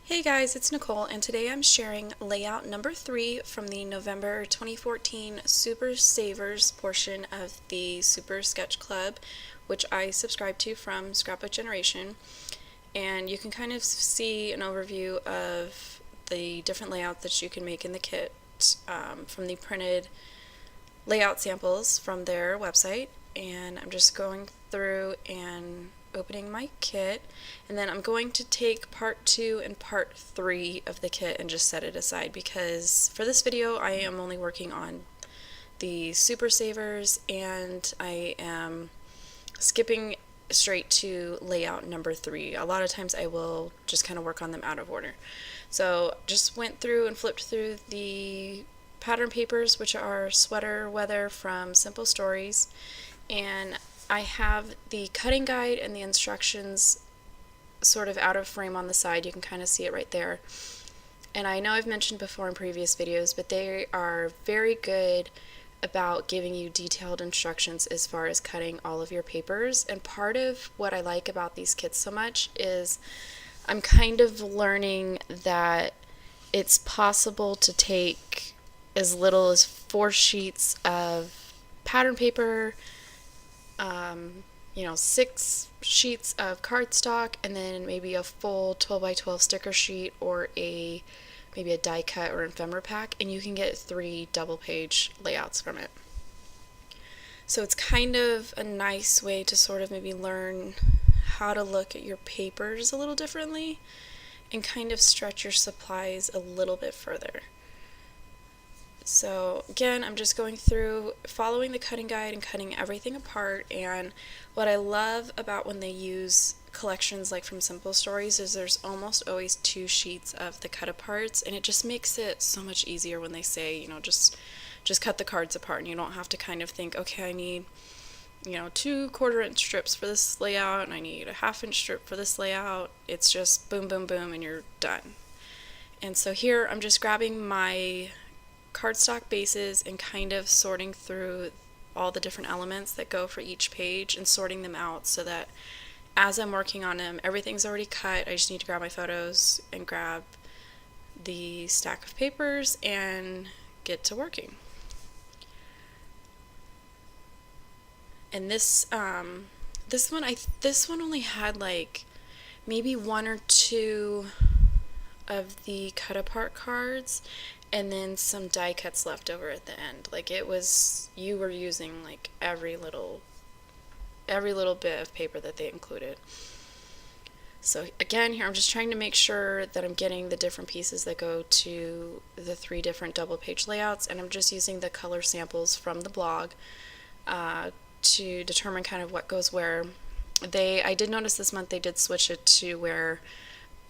Hey guys, it's Nicole, and today I'm sharing layout number 3 from the November 2014 Super Savers portion of the Super Sketch Club, which I subscribe to from Scrapbook Generation. And you can kind of see an overview of the different layouts that you can make in the kit from the printed layout samples from their website. And I'm just going through and opening my kit, and then I'm going to take part 2 and part 3 of the kit and just set it aside, because for this video I am only working on the Super Savers and I am skipping straight to layout number 3. A lot of times I will just kind of work on them out of order. So just went through and flipped through the pattern papers, which are Sweater Weather from Simple Stories, and I have the cutting guide and the instructions sort of out of frame on the side. You can kind of see it right there. And I know I've mentioned before in previous videos, but they are very good about giving you detailed instructions as far as cutting all of your papers. And part of what I like about these kits so much is I'm kind of learning that it's possible to take as little as 4 sheets of pattern paper, 6 sheets of cardstock, and then maybe a full 12 by 12 sticker sheet, or maybe a die cut or ephemera pack, and you can get 3 double page layouts from it. So it's kind of a nice way to sort of maybe learn how to look at your papers a little differently and kind of stretch your supplies a little bit further. So again, I'm just going through, following the cutting guide and cutting everything apart. And what I love about when they use collections like from Simple Stories is there's almost always 2 sheets of the cut aparts, and it just makes it so much easier when they say, just cut the cards apart, and you don't have to kind of think, okay, I need 2 1/4-inch strips for this layout, and I need a 1/2-inch strip for this layout. It's just boom, boom, boom, and you're done. And so here I'm just grabbing my cardstock bases and kind of sorting through all the different elements that go for each page and sorting them out so that as I'm working on them, everything's already cut. I just need to grab my photos and grab the stack of papers and get to working. And this one only had like maybe 1 or 2 of the cut apart cards, and then some die cuts left over at the end. Like, it was, you were using like every little bit of paper that they included. So again, here I'm just trying to make sure that I'm getting the different pieces that go to the 3 different double page layouts, and I'm just using the color samples from the blog to determine kind of what goes where. I did notice this month they did switch it to where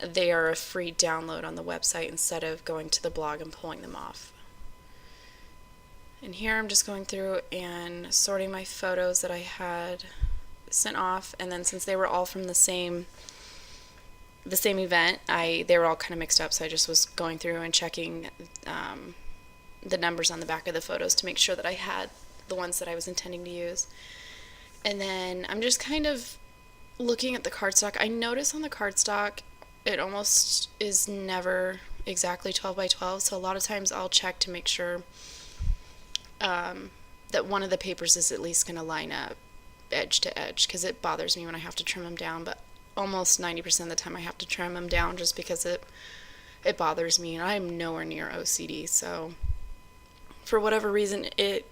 they are a free download on the website instead of going to the blog and pulling them off. And here I'm just going through and sorting my photos that I had sent off, and then since they were all from the same event, they were all kind of mixed up, so I just was going through and checking the numbers on the back of the photos to make sure that I had the ones that I was intending to use. And then I'm just kind of looking at the cardstock. I notice on the cardstock it almost is never exactly 12 by 12, so a lot of times I'll check to make sure that one of the papers is at least going to line up edge to edge, because it bothers me when I have to trim them down, but almost 90% of the time I have to trim them down just because it bothers me, and I'm nowhere near OCD, so for whatever reason it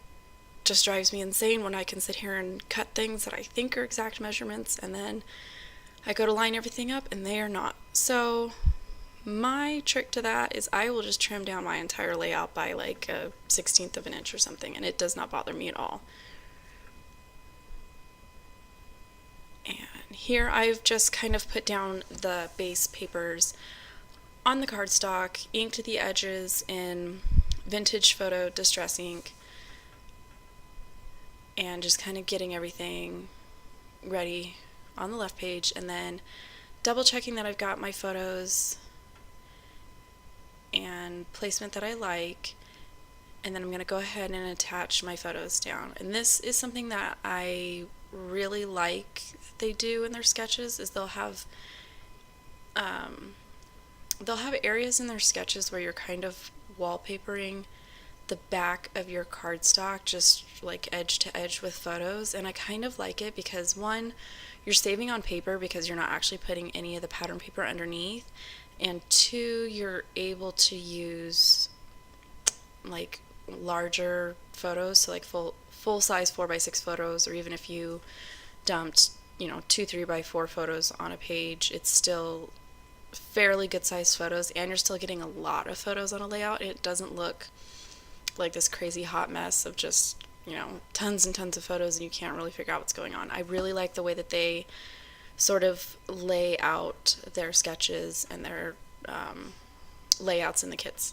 just drives me insane when I can sit here and cut things that I think are exact measurements, and then I go to line everything up and they are not. So my trick to that is I will just trim down my entire layout by like a 1/16 of an inch or something, and it does not bother me at all. And here I've just kind of put down the base papers on the cardstock, inked the edges in vintage photo distress ink, and just kind of getting everything ready on the left page, and then double checking that I've got my photos and placement that I like, and then I'm going to go ahead and attach my photos down. And this is something that I really like that they do in their sketches, is they'll have they'll have areas in their sketches where you're kind of wallpapering the back of your cardstock just like edge to edge with photos, and I kind of like it because one, you're saving on paper because you're not actually putting any of the pattern paper underneath, and two, you're able to use like larger photos, so like full size 4x6 photos, or even if you dumped 2 3x4 photos on a page, it's still fairly good sized photos, and you're still getting a lot of photos on a layout. It doesn't look like this crazy hot mess of just tons and tons of photos and you can't really figure out what's going on. I really like the way that they sort of lay out their sketches and their layouts in the kits.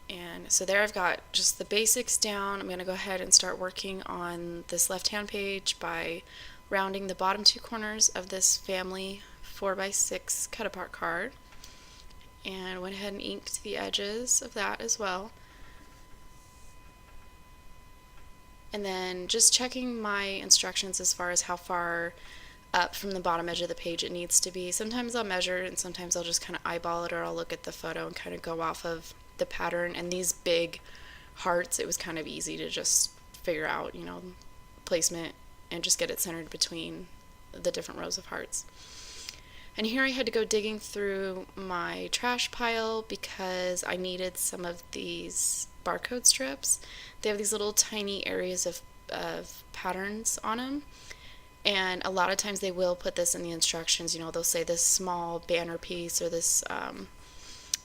And so there I've got just the basics down. I'm going to go ahead and start working on this left-hand page by rounding the bottom two corners of this family 4x6 cut-apart card. And went ahead and inked the edges of that as well. And then just checking my instructions as far as how far up from the bottom edge of the page it needs to be. Sometimes I'll measure and sometimes I'll just kind of eyeball it, or I'll look at the photo and kind of go off of the pattern. And these big hearts, it was kind of easy to just figure out, placement and just get it centered between the different rows of hearts. And here I had to go digging through my trash pile because I needed some of these barcode strips. They have these little tiny areas of patterns on them. And a lot of times they will put this in the instructions. They'll say this small banner piece or this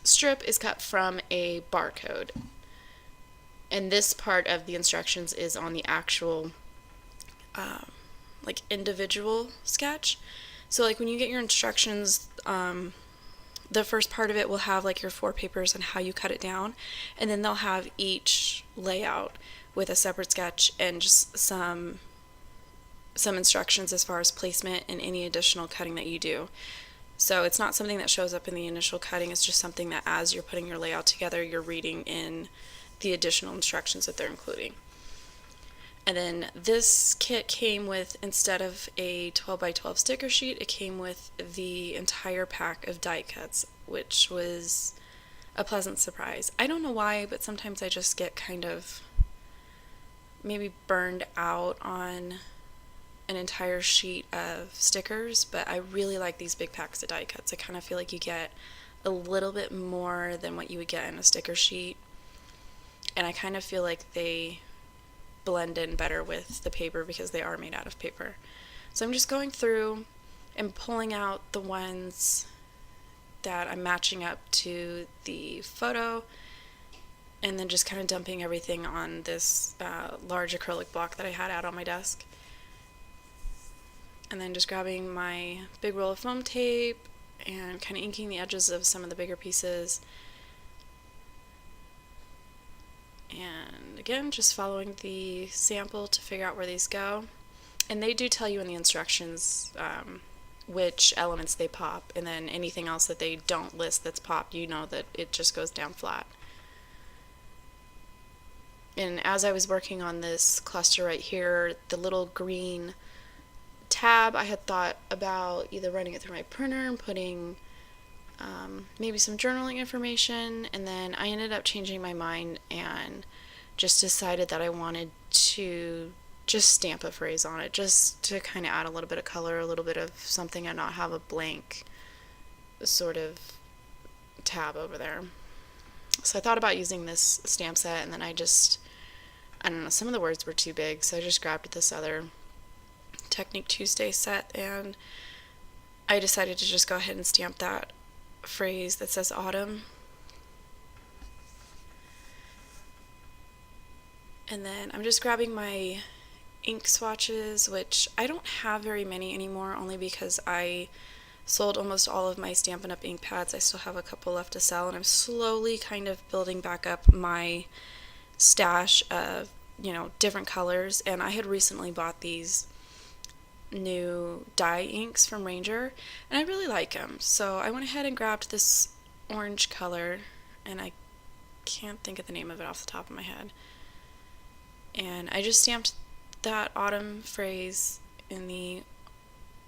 strip is cut from a barcode. And this part of the instructions is on the actual individual sketch. So like when you get your instructions, the first part of it will have like your 4 papers and how you cut it down, and then they'll have each layout with a separate sketch and just some instructions as far as placement and any additional cutting that you do. So it's not something that shows up in the initial cutting, it's just something that as you're putting your layout together, you're reading in the additional instructions that they're including. And then this kit came with, instead of a 12x12 sticker sheet, it came with the entire pack of die cuts, which was a pleasant surprise. I don't know why, but sometimes I just get kind of maybe burned out on an entire sheet of stickers, but I really like these big packs of die cuts. I kind of feel like you get a little bit more than what you would get in a sticker sheet, and I kind of feel like they blend in better with the paper because they are made out of paper. So I'm just going through and pulling out the ones that I'm matching up to the photo, and then just kind of dumping everything on this large acrylic block that I had out on my desk. And then just grabbing my big roll of foam tape and kind of inking the edges of some of the bigger pieces. And again, just following the sample to figure out where these go. And they do tell you in the instructions which elements they pop, and then anything else that they don't list that's popped, that it just goes down flat. And as I was working on this cluster right here, the little green tab, I had thought about either running it through my printer and putting maybe some journaling information, and then I ended up changing my mind and just decided that I wanted to just stamp a phrase on it, just to kind of add a little bit of color, a little bit of something, and not have a blank sort of tab over there. So I thought about using this stamp set, and then I don't know, some of the words were too big, so I just grabbed this other Technique Tuesday set, and I decided to just go ahead and stamp that phrase that says autumn. And then I'm just grabbing my ink swatches, which I don't have very many anymore, only because I sold almost all of my Stampin' Up! Ink pads. I still have a couple left to sell, and I'm slowly kind of building back up my stash of, different colors. And I had recently bought these new dye inks from Ranger, and I really like them. So I went ahead and grabbed this orange color, and I can't think of the name of it off the top of my head. And I just stamped that autumn phrase in the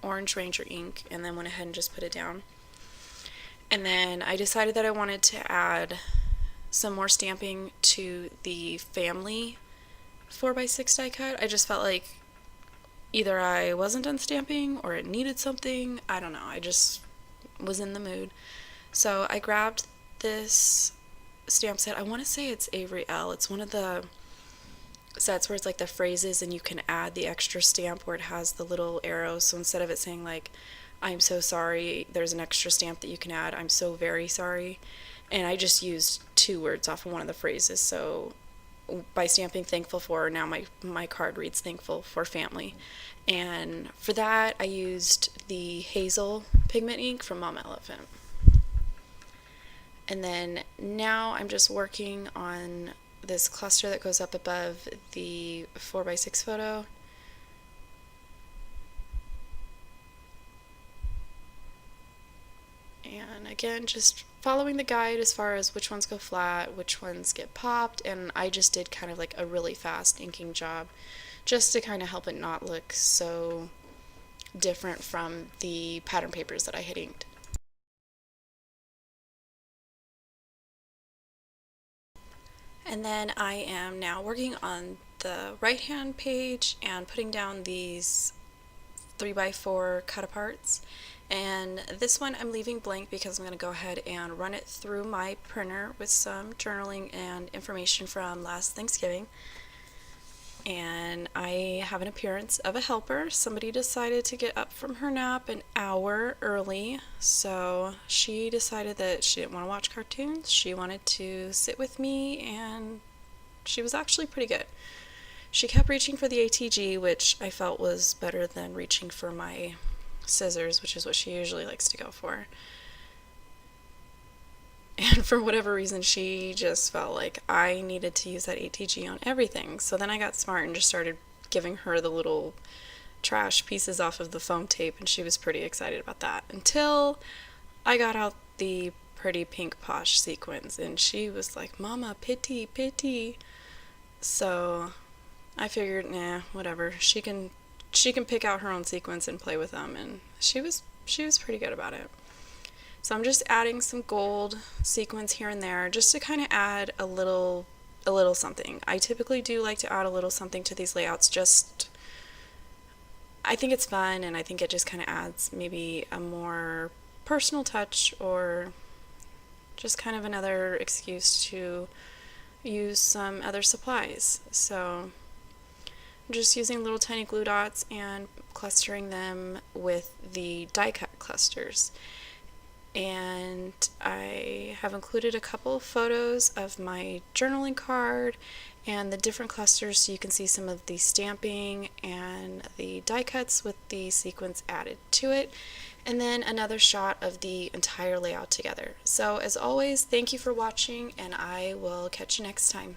orange Ranger ink, and then went ahead and just put it down. And then I decided that I wanted to add some more stamping to the family 4x6 die cut. I just felt like either I wasn't done stamping or it needed something. I don't know. I just was in the mood. So I grabbed this stamp set. I want to say it's Avery L. It's one of the sets where it's like the phrases and you can add the extra stamp where it has the little arrows. So instead of it saying like, I'm so sorry, there's an extra stamp that you can add, I'm so very sorry. And I just used 2 words off of one of the phrases. So by stamping thankful for, now my card reads thankful for family. And for that I used the hazel pigment ink from Mom Elephant. And then now I'm just working on this cluster that goes up above the 4x6 photo. And again, just following the guide as far as which ones go flat, which ones get popped, and I just did kind of like a really fast inking job just to kind of help it not look so different from the pattern papers that I had inked. And then I am now working on the right hand page and putting down these 3x4 cut aparts. And this one I'm leaving blank because I'm going to go ahead and run it through my printer with some journaling and information from last Thanksgiving. And I have an appearance of a helper. Somebody decided to get up from her nap an hour early, so she decided that she didn't want to watch cartoons. She wanted to sit with me, and she was actually pretty good. She kept reaching for the ATG, which I felt was better than reaching for my scissors, which is what she usually likes to go for. And for whatever reason, she just felt like I needed to use that ATG on everything. So then I got smart and just started giving her the little trash pieces off of the foam tape, and she was pretty excited about that. Until I got out the pretty pink posh sequins, and she was like, "Mama, pity, pity." So I figured, nah, whatever. She can pick out her own sequins and play with them, and she was pretty good about it. So I'm just adding some gold sequins here and there just to kind of add a little something. I typically do like to add a little something to these layouts. Just I think it's fun, and I think it just kind of adds maybe a more personal touch, or just kind of another excuse to use some other supplies. So I'm just using little tiny glue dots and clustering them with the die cut clusters. And I have included a couple of photos of my journaling card and the different clusters so you can see some of the stamping and the die cuts with the sequins added to it, and then another shot of the entire layout together. So as always, thank you for watching, and I will catch you next time.